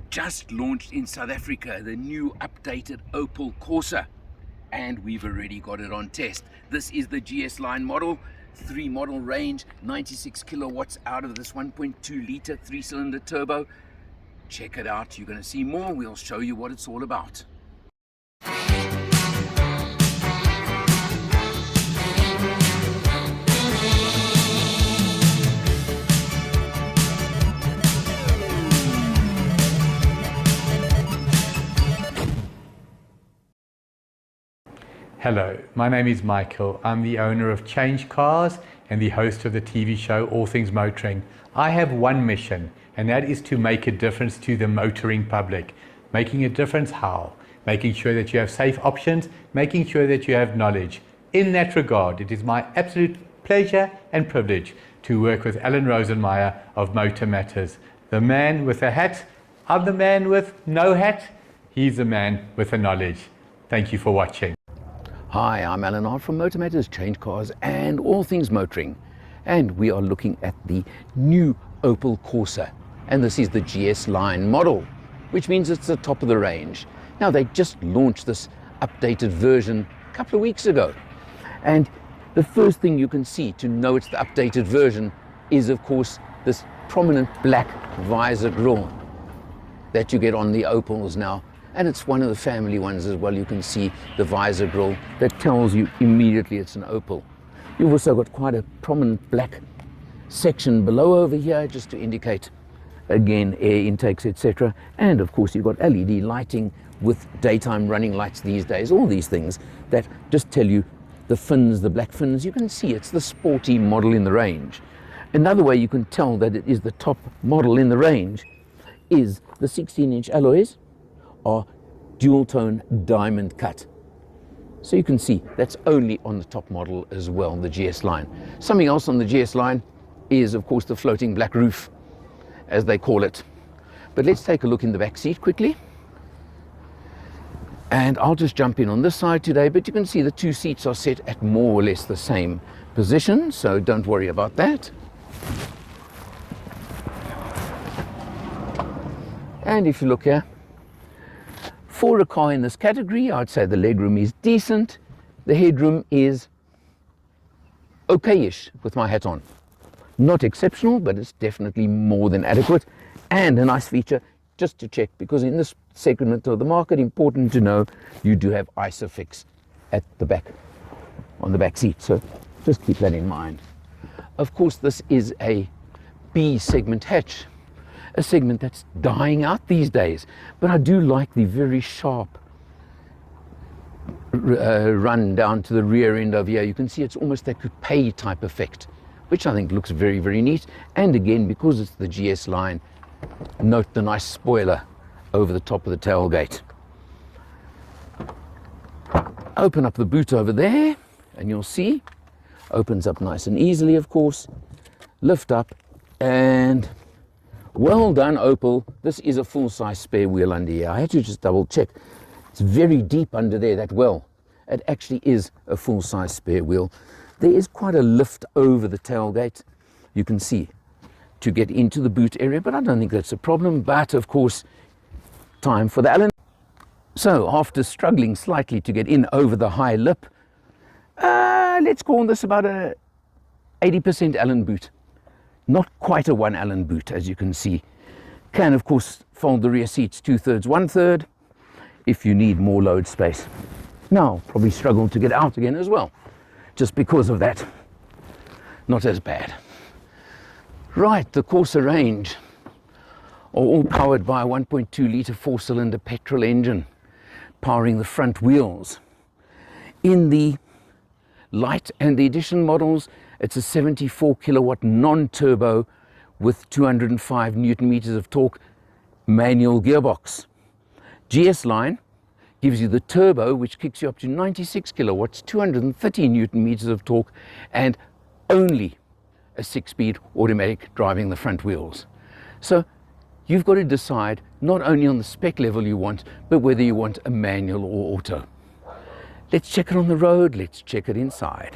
just launched in South Africa, the new updated Opel Corsa, and we've already got it on test. This is the GS line model, 3 model range, 96 kilowatts out of this 1.2 litre 3-cylinder turbo. Check it out, you're going to see more. We'll show you what it's all about. Hello, my name is Michael. I'm the owner of CHANGECARS and the host of the TV show All Things Motoring. I have one mission, and that is to make a difference to the motoring public. Making a difference how? Making sure that you have safe options, making sure that you have knowledge. In that regard, it is my absolute pleasure and privilege to work with Alan Rosenmeyer of MotorMatters. The man with a hat, I'm the man with no hat, he's the man with the knowledge. Thank you for watching. Hi, I'm Alan Hart from MotorMatters, CHANGECARS and All Things Motoring. And we are looking at the new Opel Corsa. And this is the GS line model, which means it's the top of the range. Now, they just launched this updated version a couple of weeks ago. And the first thing you can see to know it's the updated version is, of course, this prominent black visor grille that you get on the Opels now. And it's one of the family ones as well. You can see the visor grille that tells you immediately it's an Opel. You've also got quite a prominent black section below over here, just to indicate, again, air intakes, etc. And of course, you've got LED lighting with daytime running lights these days. All these things that just tell you the fins, the black fins. You can see it's the sporty model in the range. Another way you can tell that it is the top model in the range is the 16-inch alloys are dual tone diamond cut. So you can see that's only on the top model as well, the GS line. Something else on the GS line is, of course, the floating black roof, as they call it. But let's take a look in the back seat quickly. And I'll just jump in on this side today, but you can see the two seats are set at more or less the same position, so don't worry about that. And if you look here, for a car in this category, I'd say the legroom is decent. The headroom is okay-ish with my hat on. Not exceptional, but it's definitely more than adequate. And a nice feature, just to check, because in this segment of the market, important to know, you do have ISOFIX at the back, on the back seat. So just keep that in mind. Of course, this is a B segment hatch, a segment that's dying out these days. But I do like the very sharp run down to the rear end of here. You can see it's almost that coupe type effect, which I think looks very, very neat. And again, because it's the GS line, note the nice spoiler over the top of the tailgate. Open up the boot over there, and you'll see, opens up nice and easily, of course. Lift up, and well done, Opel. This is a full-size spare wheel under here. I had to just double check. It's very deep under there, that well. It actually is a full-size spare wheel. There is quite a lift over the tailgate, you can see, to get into the boot area, but I don't think that's a problem. But of course, time for the Allen. So after struggling slightly to get in over the high lip, let's call this about a 80% Allen boot. Not quite a 1 Allen boot, as you can see. Can, of course, fold the rear seats 2/3, 1/3 if you need more load space. Now, probably struggle to get out again as well, just because of that. Not as bad. Right, the Corsa range are all powered by a 1.2 litre 4-cylinder petrol engine, powering the front wheels. In the Light and the Edition models, it's a 74 kilowatt non-turbo with 205 newton meters of torque manual gearbox. GS line gives you the turbo, which kicks you up to 96 kilowatts, 230 newton meters of torque, and only a 6-speed automatic driving the front wheels. So you've got to decide not only on the spec level you want, but whether you want a manual or auto. Let's check it on the road, let's check it inside.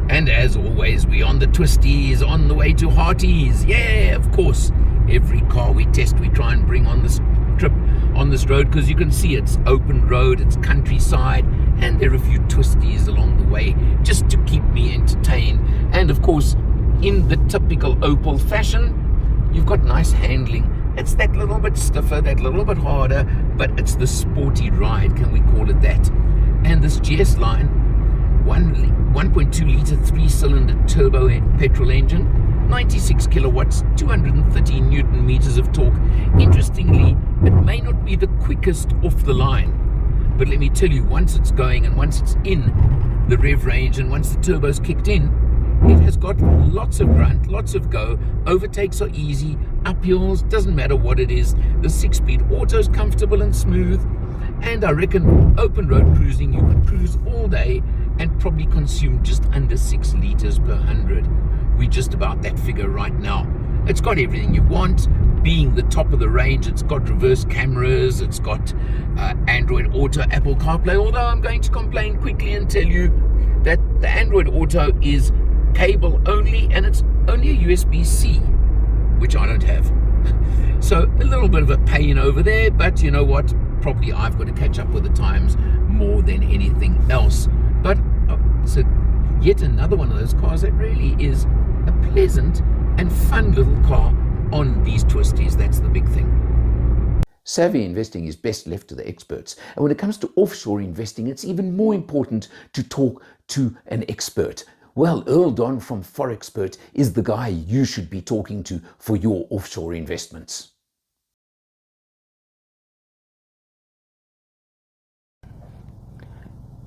And as always, we're on the twisties, on the way to Hearties. Yeah, of course. Every car we test, we try and bring on this trip on this road, because you can see it's open road, it's countryside, and there are a few twisties along the way just to keep me entertained. And of course, in the typical Opel fashion, you've got nice handling. It's that little bit stiffer, that little bit harder, but it's the sporty ride, can we call it that? And this GS line, 1.2 litre 3-cylinder turbo petrol engine, 96 kilowatts, 230 newton meters of torque. Interestingly, it may not be the quickest off the line, but let me tell you, once it's going and once it's in the rev range and once the turbo's kicked in, it has got lots of grunt, lots of go. Overtakes are easy, uphills, doesn't matter what it is. The 6-speed auto's comfortable and smooth, and I reckon open road cruising, you could cruise all day and probably consume just under 6 litres per 100. We're just about that figure right now. It's got everything you want. Being the top of the range, it's got reverse cameras, it's got Android Auto, Apple CarPlay, although I'm going to complain quickly and tell you that the Android Auto is cable only, and it's only a USB-C, which I don't have. So a little bit of a pain over there, but you know what? Probably I've got to catch up with the times more than anything else. But so yet another one of those cars that really is a pleasant and fun little car on these twisties. That's the big thing. Savvy investing is best left to the experts. And when it comes to offshore investing, it's even more important to talk to an expert. Well, Earl Don from Forexpert is the guy you should be talking to for your offshore investments.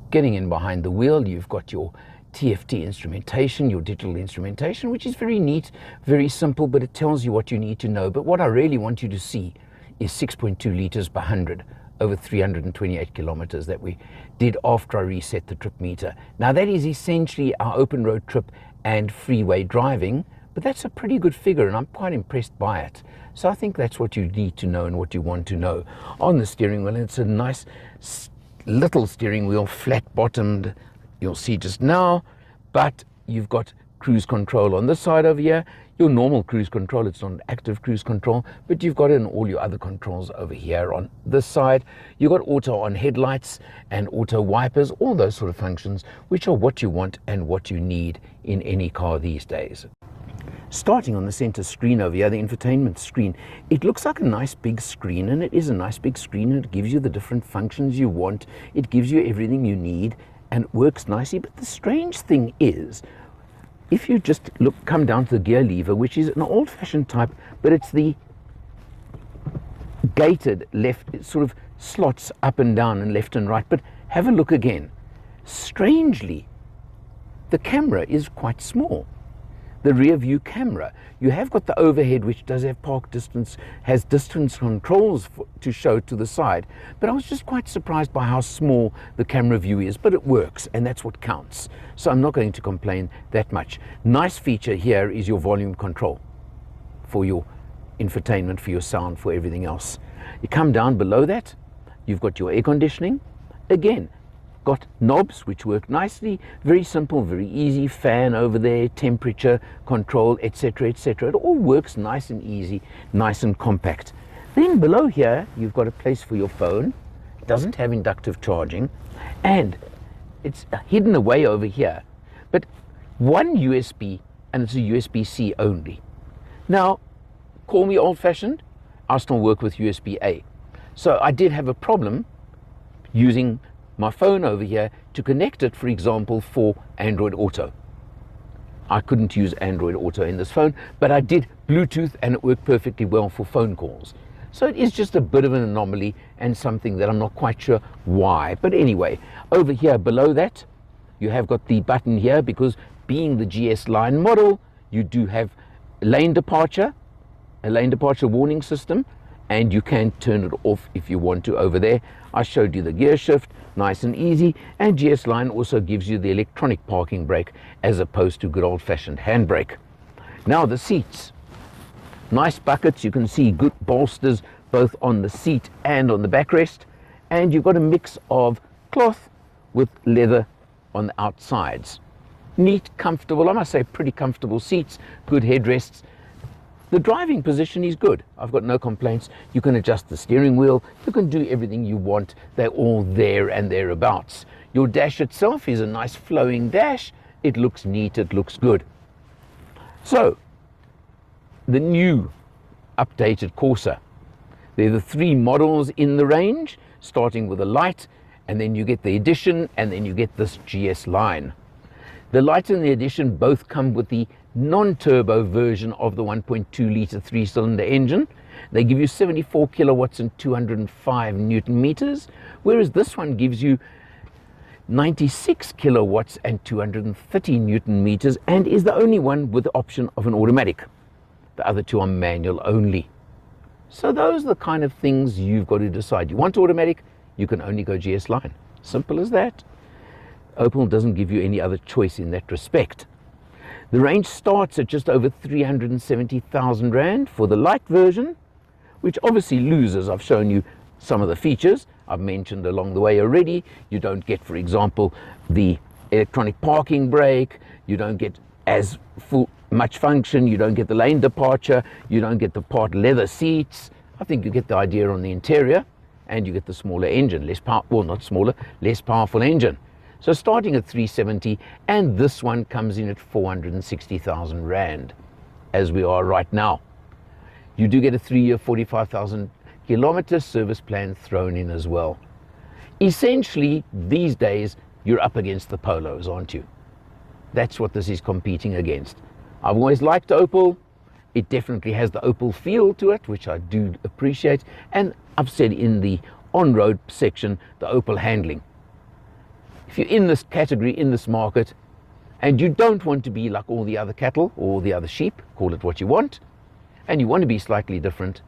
Getting in behind the wheel, you've got your TFT instrumentation, your digital instrumentation, which is very neat, very simple, but it tells you what you need to know. But what I really want you to see is 6.2 litres per 100 over 328 kilometers that we did after I reset the trip meter. Now that is essentially our open road trip and freeway driving, but that's a pretty good figure and I'm quite impressed by it. So I think that's what you need to know and what you want to know. On the steering wheel, it's a nice little steering wheel, flat bottomed, you'll see just now, but you've got cruise control on this side over here. Your normal cruise control, it's not active cruise control, but you've got it in all your other controls over here on this side. You've got auto on headlights and auto wipers, all those sort of functions, which are what you want and what you need in any car these days. Starting on the center screen over here, the infotainment screen, it looks like a nice big screen, and it is a nice big screen, and it gives you the different functions you want. It gives you everything you need and it works nicely. But the strange thing is, if you just come down to the gear lever, which is an old-fashioned type, but it's the gated left, it sort of slots up and down and left and right. But have a look again. Strangely, the camera is quite small. The rear view camera, you have got the overhead, which does have park distance, has distance controls to show to the side, but I was just quite surprised by how small the camera view is, but it works and that's what counts. So I'm not going to complain that much. Nice feature here is your volume control for your infotainment, for your sound, for everything else. You come down below that, you've got your air conditioning. Again, got knobs which work nicely, very simple, very easy, fan over there, temperature control, etc., etc. It all works nice and easy, nice and compact. Then below here you've got a place for your phone. It doesn't have inductive charging and it's hidden away over here, but one USB, and it's a USB-C only. Now call me old-fashioned, I still work with USB-A, so I did have a problem using my phone over here to connect it, for example, for Android Auto. I couldn't use Android Auto in this phone, but I did Bluetooth and it worked perfectly well for phone calls. So it is just a bit of an anomaly and something that I'm not quite sure why. But anyway, over here below that, you have got the button here, because being the GS line model, you do have lane departure, a lane departure warning system, and you can turn it off if you want to over there. I showed you the gear shift, nice and easy, and GS Line also gives you the electronic parking brake as opposed to good old-fashioned handbrake. Now the seats, nice buckets, you can see good bolsters both on the seat and on the backrest, and you've got a mix of cloth with leather on the outsides. Neat, comfortable, I must say pretty comfortable seats, good headrests. The driving position is good. I've got no complaints. You can adjust the steering wheel. You can do everything you want. They're all there and thereabouts. Your dash itself is a nice flowing dash. It looks neat. It looks good. So, the new updated Corsa. They're the 3 models in the range, starting with a light, and then you get the Edition, and then you get this GS line. The light and the Edition both come with the non-turbo version of the 1.2 litre 3-cylinder engine. They give you 74 kilowatts and 205 newton meters, whereas this one gives you 96 kilowatts and 230 newton meters and is the only one with the option of an automatic. The other 2 are manual only. So those are the kind of things you've got to decide. You want automatic, you can only go GS line. Simple as that. Opel doesn't give you any other choice in that respect. The range starts at just over 370,000 Rand for the light version, which obviously loses. I've shown you some of the features I've mentioned along the way already. You don't get, for example, the electronic parking brake. You don't get as much function. You don't get the lane departure. You don't get the part leather seats. I think you get the idea on the interior, and you get the smaller engine, less powerful engine. So starting at 370, and this one comes in at 460,000 Rand, as we are right now. You do get a 3-year, 45,000 kilometer service plan thrown in as well. Essentially, these days, you're up against the Polos, aren't you? That's what this is competing against. I've always liked Opel. It definitely has the Opel feel to it, which I do appreciate. And I've said in the on-road section, the Opel handling. If you're in this category, in this market, and you don't want to be like all the other cattle or the other sheep, call it what you want, and you want to be slightly different,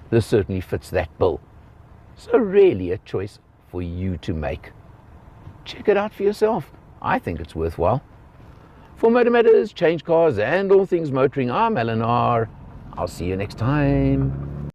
this certainly fits that bill. So really a choice for you to make. Check it out for yourself. I think it's worthwhile. For MotorMatters, Change Cars, and all things motoring, I'm Eleanor. I'll see you next time.